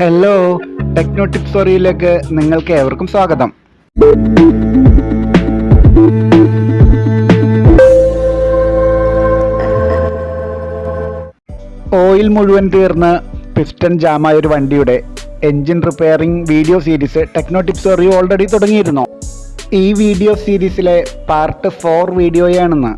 Hello, techno tips ഓറിയിലേക്ക് നിങ്ങൾക്ക് ഏവർക്കും സ്വാഗതം. ഓയിൽ മുഴുവൻ തീർന്ന് പിസ്റ്റൺ ജാമായ ഒരു വണ്ടിയുടെ engine repairing video series techno tips ഓറി ഓൾറെഡി തുടങ്ങിയിരുന്നു. ഈ വീഡിയോ സീരീസിലെ പാർട്ട് 4 വീഡിയോയാണെന്ന്.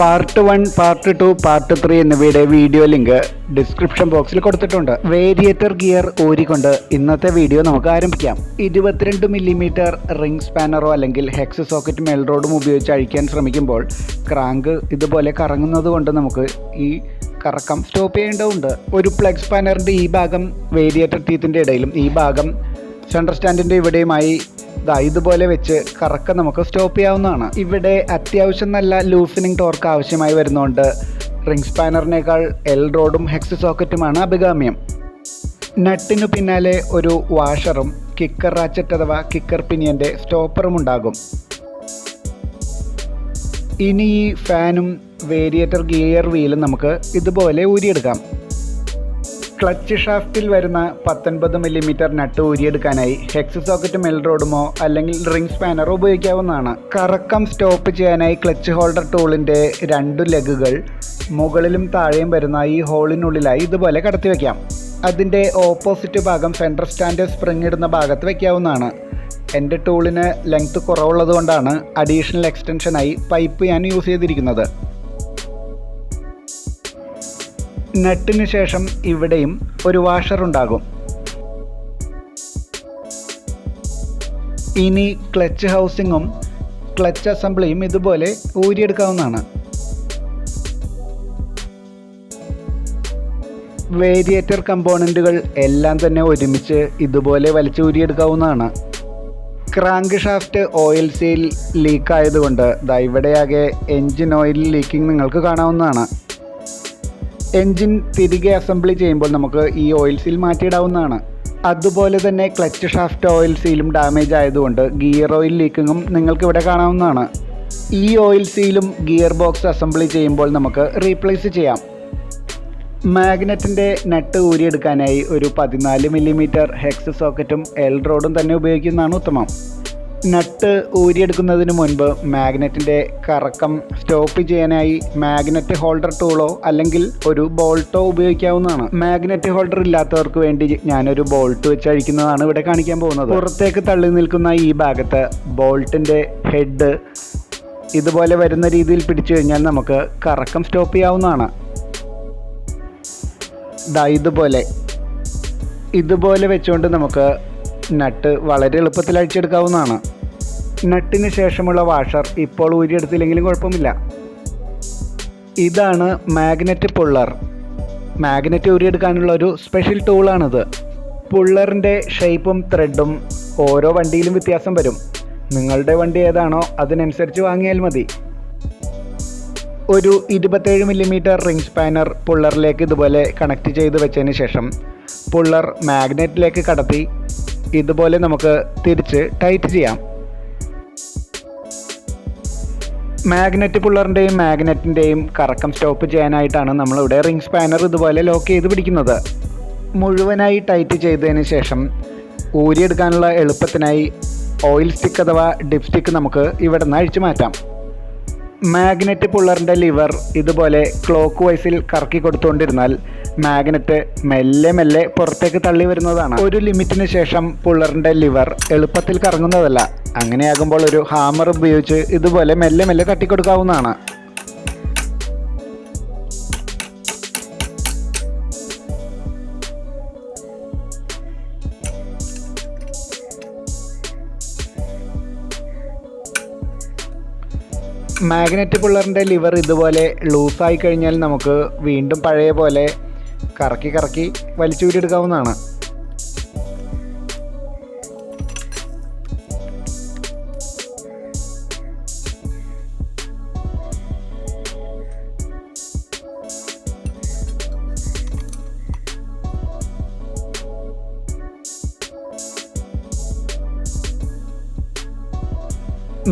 പാർട്ട് 1, പാർട്ട് 2, പാർട്ട് 3 എന്നിവയുടെ വീഡിയോ ലിങ്ക് ഡിസ്ക്രിപ്ഷൻ ബോക്സിൽ കൊടുത്തിട്ടുണ്ട്. വേരിയേറ്റർ ഗിയർ ഊരിക്കൊണ്ട് ഇന്നത്തെ വീഡിയോ നമുക്ക് ആരംഭിക്കാം. 22 മില്ലിമീറ്റർ റിംഗ് സ്പാനറോ അല്ലെങ്കിൽ ഹെക്സ് സോക്കറ്റ് മെൽറോഡും ഉപയോഗിച്ച് അഴിക്കാൻ ശ്രമിക്കുമ്പോൾ ക്രാങ്ക് ഇതുപോലെ കറങ്ങുന്നത് കൊണ്ട് നമുക്ക് ഈ കറക്കം സ്റ്റോപ്പ് ചെയ്യേണ്ടതുണ്ട്. ഒരു പ്ലഗ് സ്പാനറിൻ്റെ ഈ ഭാഗം വേരിയേറ്റർ ടീത്തിൻ്റെ ഇടയിലും ഈ ഭാഗം സെൻട്രൽ സ്റ്റാൻഡിൻ്റെ ഇവിടെയുമായി ഇതുപോലെ വെച്ച് കറക്കം നമുക്ക് സ്റ്റോപ്പ് ചെയ്യാവുന്നതാണ്. ഇവിടെ അത്യാവശ്യം നല്ല ലൂസനിങ് ടോർക്ക് ആവശ്യമായി വരുന്നതുകൊണ്ട് റിംഗ് സ്പാനറിനേക്കാൾ എൽ റോഡും ഹെക്സ് സോക്കറ്റുമാണ് അഭികാമ്യം. നട്ടിനു പിന്നാലെ ഒരു വാഷറും കിക്കർ റാച്ചറ്റ് അഥവാ കിക്കർ പിനിയൻ്റെ സ്റ്റോപ്പറും ഉണ്ടാകും. ഇനി ഈ ഫാനും വേരിയേറ്റർ ഗിയർ വീലും നമുക്ക് ഇതുപോലെ ഊരിയെടുക്കാം. ക്ലച്ച് ഷാഫ്റ്റിൽ വരുന്ന 19 മില്ലിമീറ്റർ നട്ട് ഊരിയെടുക്കാനായി ഹെക്സ് സോക്കറ്റ് മെൽറോഡുമോ അല്ലെങ്കിൽ റിംഗ് സ്പാനറോ ഉപയോഗിക്കാവുന്നതാണ്. കറക്കം സ്റ്റോപ്പ് ചെയ്യാനായി ക്ലച്ച് ഹോൾഡർ ടൂളിൻ്റെ 2 ലെഗുകൾ മുകളിലും താഴെയും വരുന്ന ഈ ഹോളിനുള്ളിലായി ഇതുപോലെ കടത്തി വയ്ക്കാം. അതിൻ്റെ ഓപ്പോസിറ്റ് ഭാഗം സെൻട്രൽ സ്റ്റാൻഡ് സ്പ്രിങ് ഇടുന്ന ഭാഗത്ത് വയ്ക്കാവുന്നതാണ്. എൻ്റെ ടൂളിന് ലെങ്ത് കുറവുള്ളത് കൊണ്ടാണ് അഡീഷണൽ എക്സ്റ്റൻഷനായി പൈപ്പ് ഞാൻ യൂസ് ചെയ്തിരിക്കുന്നത്. നട്ടിന് ശേഷം ഇവിടെയും ഒരു വാഷർ ഉണ്ടാകും. ഇനി ക്ലച്ച് ഹൗസിങ്ങും ക്ലച്ച് അസംബ്ലിയും ഇതുപോലെ ഊരിയെടുക്കാവുന്നതാണ്. വേരിയേറ്റർ കമ്പോണൻറ്റുകൾ എല്ലാം തന്നെ ഒരുമിച്ച് ഇതുപോലെ വലിച്ചൂരിയെടുക്കാവുന്നതാണ്. Crankshaft oil seal leak ആയതുകൊണ്ട് ഇവിടെയാകെ എൻജിൻ ഓയിൽ ലീക്കിംഗ് നിങ്ങൾക്ക് കാണാവുന്നതാണ്. എൻജിൻ തിരികെ അസംബ്ലി ചെയ്യുമ്പോൾ നമുക്ക് ഈ ഓയിൽ സീൽ മാറ്റിയിടാവുന്നതാണ്. അതുപോലെ തന്നെ ക്ലച്ച് ഷാഫ്റ്റ് ഓയിൽ സീലും ഡാമേജ് ആയതുകൊണ്ട് ഗിയർ ഓയിൽ ലീക്കിങ്ങും നിങ്ങൾക്കിവിടെ കാണാവുന്നതാണ്. ഈ ഓയിൽ സീലും ഗിയർ ബോക്സ് അസംബ്ലി ചെയ്യുമ്പോൾ നമുക്ക് റീപ്ലേസ് ചെയ്യാം. മാഗ്നറ്റിൻ്റെ നട്ട് ഊരിയെടുക്കാനായി ഒരു 14 മില്ലിമീറ്റർ ഹെക്സ് സോക്കറ്റും എൽ റോഡും തന്നെ ഉപയോഗിക്കുന്നതാണ് ഉത്തമം. നട്ട് ഊരിയെടുക്കുന്നതിന് മുൻപ് മാഗ്നറ്റിൻ്റെ കറക്കം സ്റ്റോപ്പ് ചെയ്യാനായി മാഗ്നറ്റ് ഹോൾഡർ ടൂളോ അല്ലെങ്കിൽ ഒരു ബോൾട്ടോ ഉപയോഗിക്കാവുന്നതാണ്. മാഗ്നറ്റ് ഹോൾഡർ ഇല്ലാത്തവർക്ക് വേണ്ടി ഞാനൊരു ബോൾട്ട് വെച്ച് അഴിക്കുന്നതാണ് ഇവിടെ കാണിക്കാൻ പോകുന്നത്. പുറത്തേക്ക് തള്ളി നിൽക്കുന്ന ഈ ഭാഗത്ത് ബോൾട്ടിൻ്റെ ഹെഡ് ഇതുപോലെ വരുന്ന രീതിയിൽ പിടിച്ചു കഴിഞ്ഞാൽ നമുക്ക് കറക്കം സ്റ്റോപ്പ് ചെയ്യാവുന്നതാണ്. ഇതുപോലെ വെച്ചുകൊണ്ട് നമുക്ക് നട്ട് വളരെ എളുപ്പത്തിൽ അഴിച്ചെടുക്കാവുന്നതാണ്. നട്ടിന് ശേഷമുള്ള വാഷർ ഇപ്പോൾ ഊരിയെടുത്തില്ലെങ്കിലും കുഴപ്പമില്ല. ഇതാണ് മാഗ്നറ്റ് പുള്ളർ. മാഗ്നറ്റ് ഊരിയെടുക്കാനുള്ള ഒരു സ്പെഷ്യൽ ടൂളാണിത്. പുള്ളറിൻ്റെ ഷേപ്പും ത്രെഡും ഓരോ വണ്ടിയിലും വ്യത്യാസം വരും. നിങ്ങളുടെ വണ്ടി ഏതാണോ അതിനനുസരിച്ച് വാങ്ങിയാൽ മതി. ഒരു 27 മില്ലിമീറ്റർ റിംഗ് സ്പാനർ പുള്ളറിലേക്ക് ഇതുപോലെ കണക്ട് ചെയ്ത് വെച്ചതിന് ശേഷം പുള്ളർ മാഗ്നറ്റിലേക്ക് കടത്തി ഇതുപോലെ നമുക്ക് തിരിച്ച് ടൈറ്റ് ചെയ്യാം. മാഗ്നറ്റ് പുള്ളറിൻ്റെയും മാഗ്നറ്റിൻ്റെയും കറക്കം സ്റ്റോപ്പ് ചെയ്യാനായിട്ടാണ് നമ്മളിവിടെ റിംഗ് സ്പാനർ ഇതുപോലെ ലോക്ക് ചെയ്ത് പിടിക്കുന്നത്. മുഴുവനായി ടൈറ്റ് ചെയ്തതിന് ശേഷം ഊരിയെടുക്കാനുള്ള എളുപ്പത്തിനായി ഓയിൽ സ്റ്റിക്ക് അഥവാ ഡിപ്പ് സ്റ്റിക്ക് നമുക്ക് ഇവിടെ നിന്ന് അഴിച്ചു മാറ്റാം. മാഗ്നറ്റ് പുള്ളറിൻ്റെ ലിവർ ഇതുപോലെ ക്ലോക്ക് വൈസിൽ കറക്കി കൊടുത്തുകൊണ്ടിരുന്നാൽ മാഗ്നറ്റ് മെല്ലെ മെല്ലെ പുറത്തേക്ക് തള്ളി വരുന്നതാണ്. ഒരു ലിമിറ്റിന് ശേഷം പുള്ളറിൻ്റെ ലിവർ എളുപ്പത്തിൽ കറങ്ങുന്നതല്ല. അങ്ങനെയാകുമ്പോൾ ഒരു ഹാമർ ഉപയോഗിച്ച് ഇതുപോലെ മെല്ലെ മെല്ലെ തട്ടിക്കൊടുക്കാവുന്നതാണ്. മാഗ്നറ്റ് പുള്ളറിൻ്റെ ലിവർ ഇതുപോലെ ലൂസായി കഴിഞ്ഞാൽ നമുക്ക് വീണ്ടും പഴയ പോലെ കറക്കി കറക്കി വലിച്ചൂരിയെടുക്കാവുന്നതാണ്.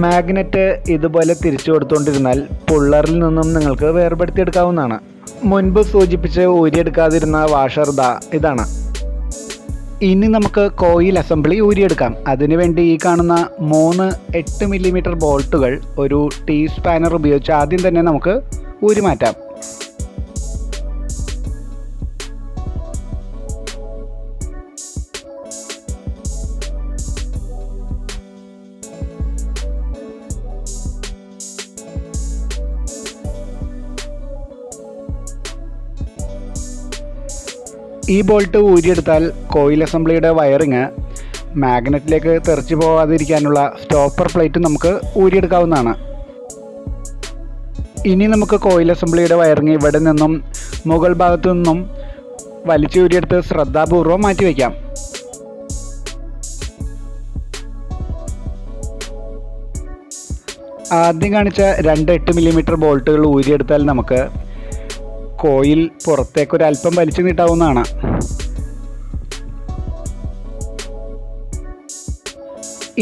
മാഗ്നറ്റ് ഇതുപോലെ തിരിച്ചു കൊടുത്തുകൊണ്ടിരുന്നാൽ പുള്ളറിൽ നിന്നും നിങ്ങൾക്ക് വേർപെടുത്തിയെടുക്കാവുന്നതാണ്. മുൻപ് സൂചിപ്പിച്ച് ഊരിയെടുക്കാതിരുന്ന വാഷർ ഇതാണ്. ഇനി നമുക്ക് കോയിൽ അസംബ്ലി ഊരിയെടുക്കാം. അതിനുവേണ്ടി ഈ കാണുന്ന 3 8 മില്ലിമീറ്റർ ബോൾട്ടുകൾ ഒരു ടീ സ്പാനർ ഉപയോഗിച്ച് ആദ്യം തന്നെ നമുക്ക് ഊരി മാറ്റാം. ഈ ബോൾട്ട് ഊരിയെടുത്താൽ കോയിൽ അസംബ്ലിയുടെ വയറിങ് മാഗ്നറ്റിലേക്ക് തെറിച്ചു പോകാതിരിക്കാനുള്ള സ്റ്റോപ്പർ പ്ലേറ്റ് നമുക്ക് ഊരിയെടുക്കാവുന്നതാണ്. ഇനി നമുക്ക് കോയിൽ അസംബ്ലിയുടെ വയറിങ് ഇവിടെ നിന്നും മുകൾ ഭാഗത്തു നിന്നും വലിച്ചൂരിയെടുത്ത് ശ്രദ്ധാപൂർവം മാറ്റിവെക്കാം. ആദ്യം കാണിച്ച 2 8 മില്ലിമീറ്റർ ബോൾട്ടുകൾ ഊരിയെടുത്താൽ നമുക്ക് കോയിൽ പുറത്തേക്കൊരൽപ്പം വലിച്ചു നീട്ടാവുന്നതാണ്.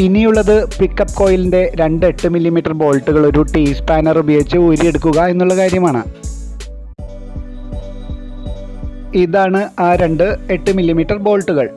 ഇനിയുള്ളത് പിക്കപ്പ് കോയിലിൻ്റെ 2 8 മില്ലിമീറ്റർ ബോൾട്ടുകൾ ഒരു ടീ സ്പാനർ ഉപയോഗിച്ച് ഊരിയെടുക്കുക എന്നുള്ള കാര്യമാണ്. ഇതാണ് ആ 2 8 മില്ലിമീറ്റർ ബോൾട്ടുകൾ.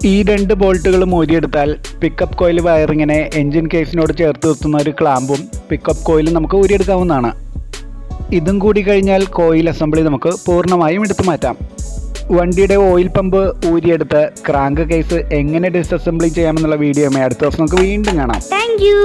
ഈ 2 ബോൾട്ടുകളും ഊരിയെടുത്താൽ പിക്കപ്പ് കോയിൽ വയറിങ്ങിനെ എൻജിൻ കേസിനോട് ചേർത്ത് നിർത്തുന്ന ഒരു ക്ലാമ്പും പിക്കപ്പ് കോയിലും നമുക്ക് ഊരിയെടുക്കാവുന്നതാണ്. ഇതും കൂടി കഴിഞ്ഞാൽ കോയിൽ അസംബ്ലി നമുക്ക് പൂർണ്ണമായും എടുത്തു മാറ്റാം. വണ്ടിയുടെ ഓയിൽ പമ്പ് ഊരിയെടുത്ത് ക്രാങ്ക് കേസ് എങ്ങനെ ഡിസസംബ്ലി ചെയ്യാമെന്നുള്ള വീഡിയോ അടുത്ത ദിവസം നമുക്ക് വീണ്ടും കാണാം. Thank you.